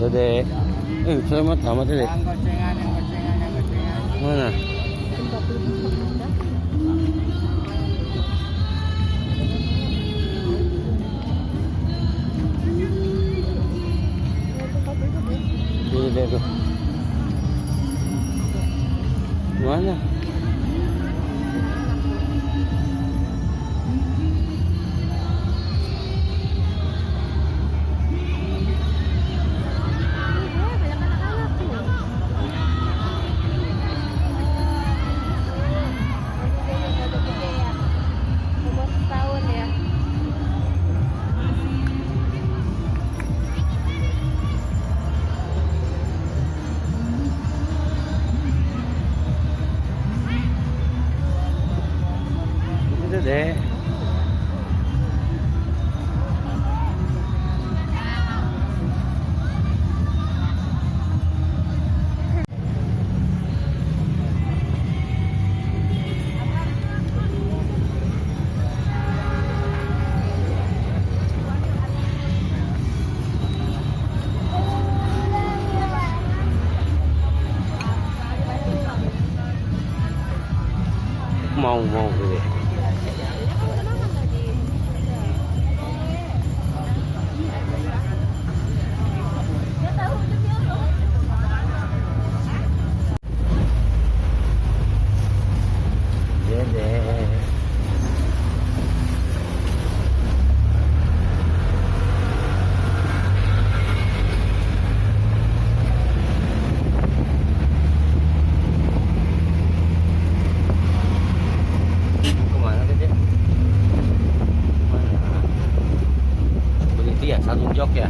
Tuh deh. Selamat amat deh. Yang gocengan, yang gocengan, yang gocengan. Mana? Ini deh tuh. Mana? Itu deh. Mau gitu. Dede. Kemana Dede? Kemana? Begitu ya, satu jok ya?